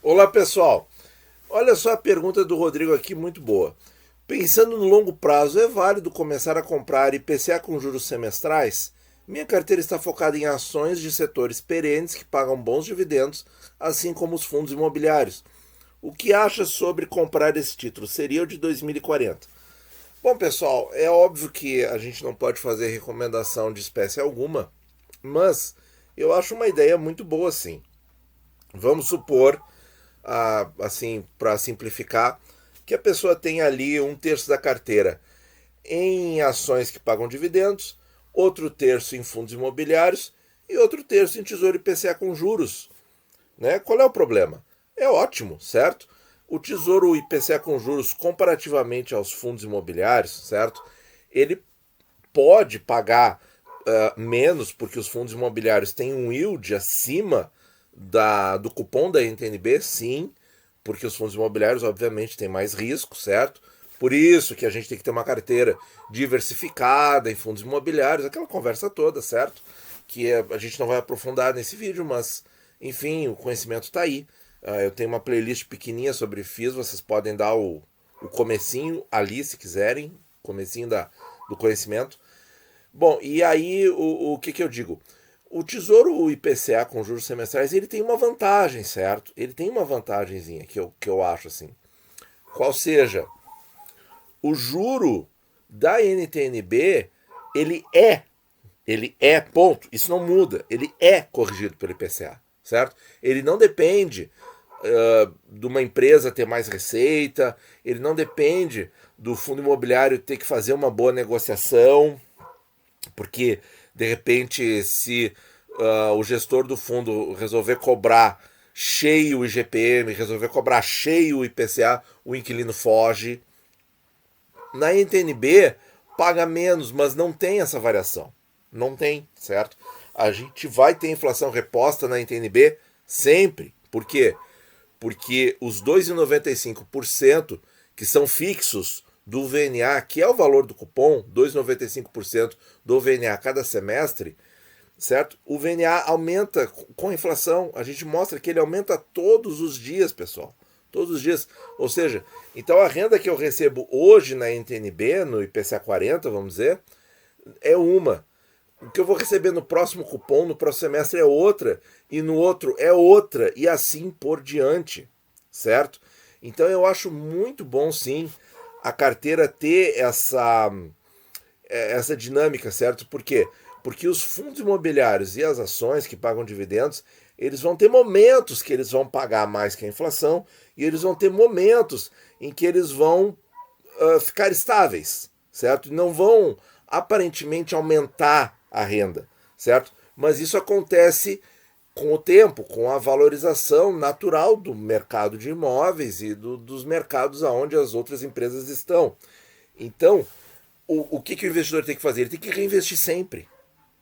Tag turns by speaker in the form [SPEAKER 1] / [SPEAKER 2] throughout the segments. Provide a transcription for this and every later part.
[SPEAKER 1] Olá pessoal, olha só a pergunta do Rodrigo aqui, muito boa. Pensando no longo prazo, é válido começar a comprar IPCA com juros semestrais? Minha carteira está focada em ações de setores perenes que pagam bons dividendos, assim como os fundos imobiliários. O que acha sobre comprar esse título? Seria o de 2040. Bom pessoal, é óbvio que a gente não pode fazer recomendação de espécie alguma, mas eu acho uma ideia muito boa sim. Vamos supor assim, para simplificar, que a pessoa tem ali um terço da carteira em ações que pagam dividendos, outro terço em fundos imobiliários e outro terço em tesouro IPCA com juros. Né? Qual é o problema? É ótimo, certo? O tesouro IPCA com juros, comparativamente aos fundos imobiliários, certo? Ele pode pagar menos, porque os fundos imobiliários têm um yield acima do cupom da NTNB, sim, porque os fundos imobiliários, obviamente, têm mais risco, certo? Por isso que a gente tem que ter uma carteira diversificada em fundos imobiliários, aquela conversa toda, certo? Que a gente não vai aprofundar nesse vídeo, mas, enfim, o conhecimento está aí. Eu tenho uma playlist pequenininha sobre FIIs, vocês podem dar o comecinho ali, se quiserem, comecinho do conhecimento. Bom, e aí o que eu digo? O Tesouro IPCA com juros semestrais, ele tem uma vantagem, certo? Ele tem uma vantagenzinha que eu acho assim. Qual seja, o juro da NTNB, ele é, ponto, isso não muda, ele é corrigido pelo IPCA, certo? Ele não depende de uma empresa ter mais receita, ele não depende do fundo imobiliário ter que fazer uma boa negociação, porque de repente se o gestor do fundo resolver cobrar cheio o IGPM, resolver cobrar cheio o IPCA, o inquilino foge. Na NTNB paga menos, mas não tem essa variação. Não tem, certo? A gente vai ter inflação reposta na NTNB sempre. Por quê? Porque os 2,95% que são fixos do VNA, que é o valor do cupom, 2,95% do VNA a cada semestre, certo? O VNA aumenta com a inflação. A gente mostra que ele aumenta todos os dias, pessoal. Todos os dias. Ou seja, então a renda que eu recebo hoje na NTNB, no IPCA 40, vamos dizer, é uma. O que eu vou receber no próximo cupom, no próximo semestre é outra, e no outro é outra, e assim por diante, certo? Então eu acho muito bom, sim, a carteira ter essa dinâmica, certo? Por quê? Porque os fundos imobiliários e as ações que pagam dividendos, eles vão ter momentos que eles vão pagar mais que a inflação, e eles vão ter momentos em que eles vão ficar estáveis, certo? Não vão aparentemente aumentar a renda, certo? Mas isso acontece com o tempo, com a valorização natural do mercado de imóveis e dos mercados aonde as outras empresas estão. Então, o que o investidor tem que fazer? Ele tem que reinvestir sempre,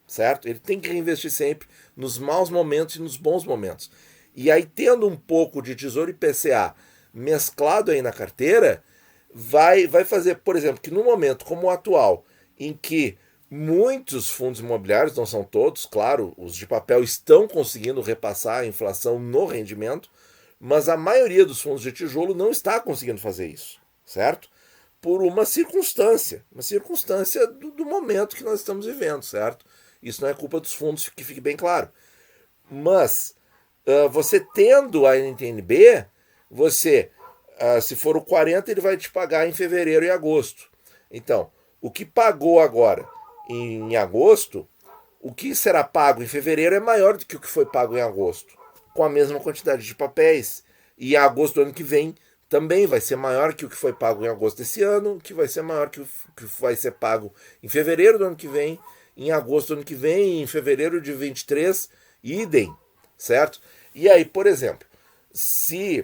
[SPEAKER 1] certo? Ele tem que reinvestir sempre nos maus momentos e nos bons momentos. E aí, tendo um pouco de Tesouro IPCA mesclado aí na carteira, vai fazer, por exemplo, que no momento como o atual, em que muitos fundos imobiliários, não são todos, claro, os de papel estão conseguindo repassar a inflação no rendimento, mas a maioria dos fundos de tijolo não está conseguindo fazer isso, certo? Por uma circunstância do momento que nós estamos vivendo, certo? Isso não é culpa dos fundos, que fique bem claro. Mas você tendo a NTNB, você, se for o 40, ele vai te pagar em fevereiro e agosto. Então, o que pagou agora em agosto, o que será pago em fevereiro é maior do que o que foi pago em agosto, com a mesma quantidade de papéis. E em agosto do ano que vem também vai ser maior que o que foi pago em agosto desse ano, que vai ser maior que o que vai ser pago em fevereiro do ano que vem, em agosto do ano que vem, em fevereiro de 23, idem, certo? E aí, por exemplo, se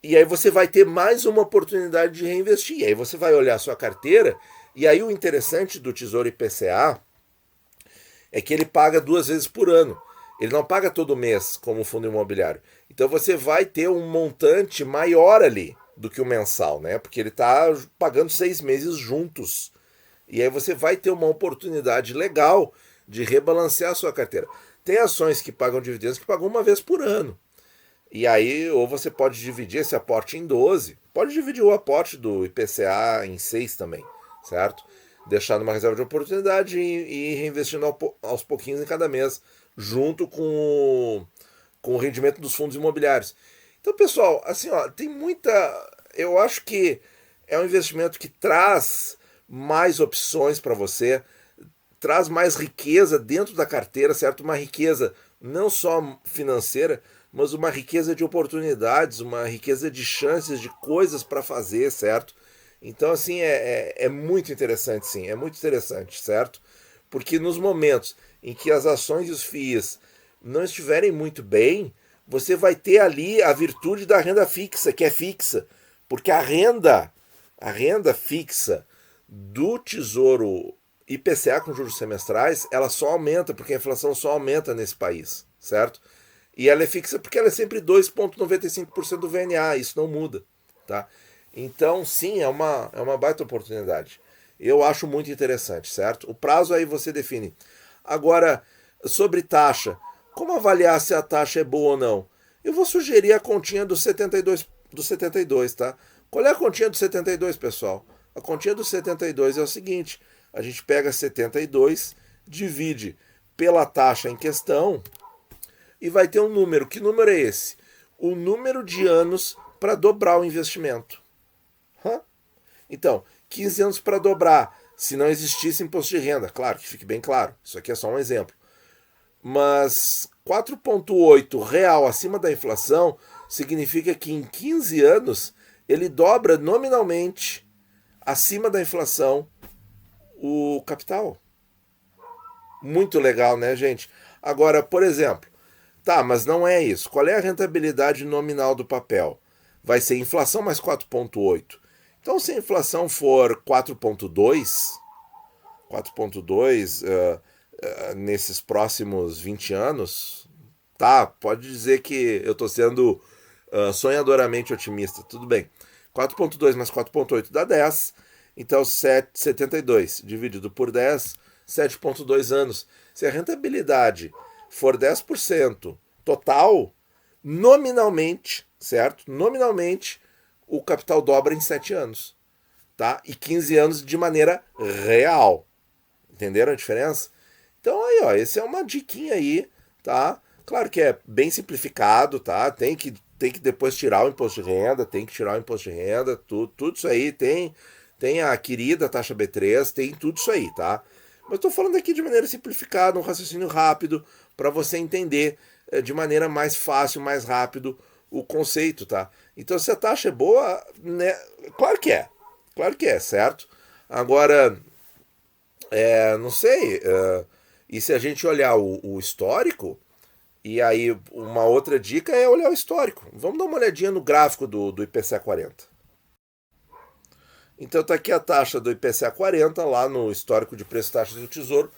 [SPEAKER 1] e aí você vai ter mais uma oportunidade de reinvestir. E aí você vai olhar a sua carteira, e aí o interessante do Tesouro IPCA é que ele paga 2 vezes por ano. Ele não paga todo mês, como o fundo imobiliário. Então você vai ter um montante maior ali do que o mensal, né? Porque ele está pagando 6 meses juntos. E aí você vai ter uma oportunidade legal de rebalancear a sua carteira. Tem ações que pagam dividendos que pagam uma vez por ano. E aí, ou você pode dividir esse aporte em 12, pode dividir o aporte do IPCA em 6 também, certo? Deixar numa reserva de oportunidade e ir reinvestindo aos pouquinhos em cada mês, junto com o rendimento dos fundos imobiliários. Então, pessoal, assim, ó, tem muita. Eu acho que é um investimento que traz mais opções para você, traz mais riqueza dentro da carteira, certo? Uma riqueza não só financeira, mas uma riqueza de oportunidades, uma riqueza de chances, de coisas para fazer, certo? Então, assim, é muito interessante, sim, é muito interessante, certo? Porque nos momentos em que as ações e os FIIs não estiverem muito bem, você vai ter ali a virtude da renda fixa, que é fixa. Porque a renda fixa do Tesouro IPCA com juros semestrais, ela só aumenta, porque a inflação só aumenta nesse país, certo? E ela é fixa porque ela é sempre 2,95% do VNA, isso não muda, tá? Então, sim, é uma baita oportunidade. Eu acho muito interessante, certo? O prazo aí você define. Agora, sobre taxa, como avaliar se a taxa é boa ou não? Eu vou sugerir a continha do 72, tá? Qual é a continha do 72, pessoal? A continha do 72 é o seguinte: a gente pega 72, divide pela taxa em questão e vai ter um número. Que número é esse? O número de anos para dobrar o investimento. Então, 15 anos para dobrar, se não existisse imposto de renda. Claro, que fique bem claro, isso aqui é só um exemplo. Mas 4,8 real acima da inflação significa que em 15 anos ele dobra nominalmente acima da inflação o capital. Muito legal, né, gente? Agora, por exemplo, tá, mas não é isso. Qual é a rentabilidade nominal do papel? Vai ser inflação mais 4,8. Então, se a inflação for 4,2 nesses próximos 20 anos, tá, pode dizer que eu estou sendo sonhadoramente otimista, tudo bem. 4,2 mais 4,8 dá 10, então 72 dividido por 10, 7,2 anos. Se a rentabilidade for 10% total, nominalmente, certo? Nominalmente, o capital dobra em 7 anos, tá? E 15 anos de maneira real. Entenderam a diferença? Então aí, ó, esse é uma diquinha aí, tá? Claro que é bem simplificado, tá? Tem que depois tirar o imposto de renda, tem que tirar o imposto de renda, tudo isso aí tem a querida taxa B3, tem tudo isso aí, tá? Mas estou falando aqui de maneira simplificada, um raciocínio rápido, para você entender de maneira mais fácil, mais rápido o conceito, tá? Então, se a taxa é boa, né? Claro que é, certo? Agora, não sei, e se a gente olhar o histórico, e aí uma outra dica é olhar o histórico. Vamos dar uma olhadinha no gráfico do IPCA 40. Então tá aqui a taxa do IPCA 40, lá no histórico de preço e taxas do Tesouro.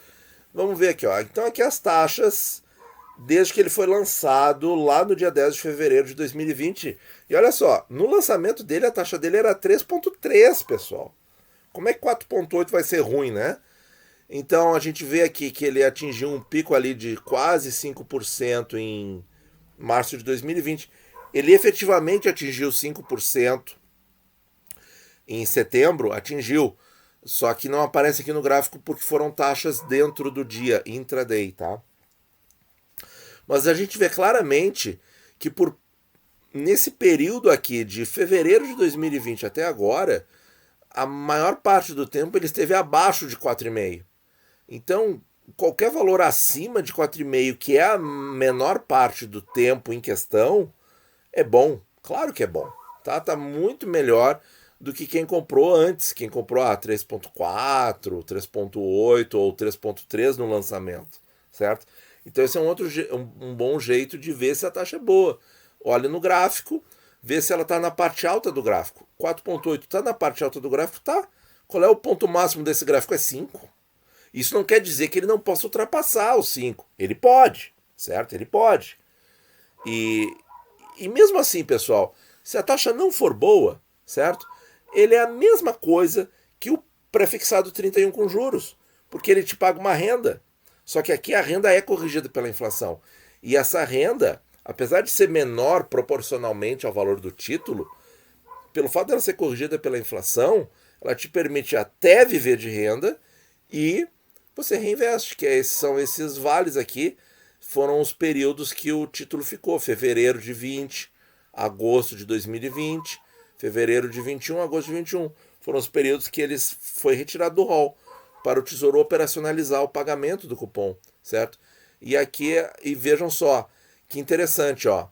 [SPEAKER 1] Vamos ver aqui, ó. Então aqui as taxas desde que ele foi lançado lá no dia 10 de fevereiro de 2020. E olha só, no lançamento dele a taxa dele era 3,3, pessoal. Como é que 4,8 vai ser ruim, né? Então a gente vê aqui que ele atingiu um pico ali de quase 5% em março de 2020. Ele efetivamente atingiu 5% em setembro, atingiu. Só que não aparece aqui no gráfico porque foram taxas dentro do dia, intraday, tá? Mas a gente vê claramente que nesse período aqui, de fevereiro de 2020 até agora, a maior parte do tempo ele esteve abaixo de 4,5. Então, qualquer valor acima de 4,5, que é a menor parte do tempo em questão, é bom. Claro que é bom. Tá muito melhor do que quem comprou antes. Quem comprou 3,4, 3,8 ou 3,3 no lançamento, certo? Então esse é um bom jeito de ver se a taxa é boa. Olha no gráfico, vê se ela está na parte alta do gráfico. 4,8 está na parte alta do gráfico? Tá. Qual é o ponto máximo desse gráfico? É 5. Isso não quer dizer que ele não possa ultrapassar os 5. Ele pode, certo? Ele pode. E mesmo assim, pessoal, se a taxa não for boa, certo? Ele é a mesma coisa que o prefixado 31 com juros, porque ele te paga uma renda. Só que aqui a renda é corrigida pela inflação. E essa renda, apesar de ser menor proporcionalmente ao valor do título, pelo fato dela ser corrigida pela inflação, ela te permite até viver de renda e você reinveste, são esses vales aqui, foram os períodos que o título ficou, fevereiro de 20, agosto de 2020, fevereiro de 21, agosto de 21. Foram os períodos que eles foi retirado do rol para o Tesouro operacionalizar o pagamento do cupom, certo? E aqui, e vejam só, que interessante, ó.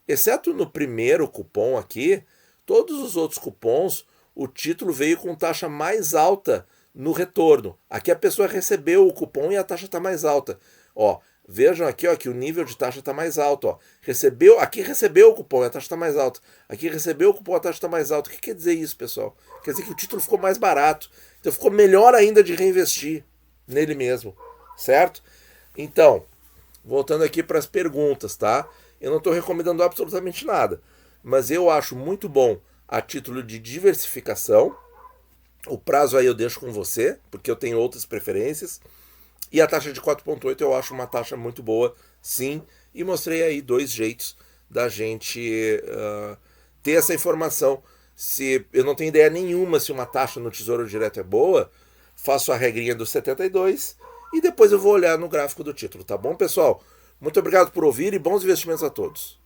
[SPEAKER 1] Exceto no primeiro cupom aqui, todos os outros cupons, o título veio com taxa mais alta no retorno. Aqui a pessoa recebeu o cupom e a taxa está mais alta. Ó, vejam aqui, ó, que o nível de taxa está mais alto. Ó. Aqui recebeu o cupom e a taxa está mais alta. Aqui recebeu o cupom e a taxa está mais alta. O que quer dizer isso, pessoal? Quer dizer que o título ficou mais barato. Então ficou melhor ainda de reinvestir nele mesmo, certo? Então, voltando aqui para as perguntas, tá? Eu não estou recomendando absolutamente nada, mas eu acho muito bom a título de diversificação. O prazo aí eu deixo com você, porque eu tenho outras preferências. E a taxa de 4,8 eu acho uma taxa muito boa, sim. E mostrei aí 2 jeitos da gente ter essa informação. Se eu não tenho ideia nenhuma se uma taxa no Tesouro Direto é boa, faço a regrinha dos 72 e depois eu vou olhar no gráfico do título, tá bom, pessoal? Muito obrigado por ouvir e bons investimentos a todos.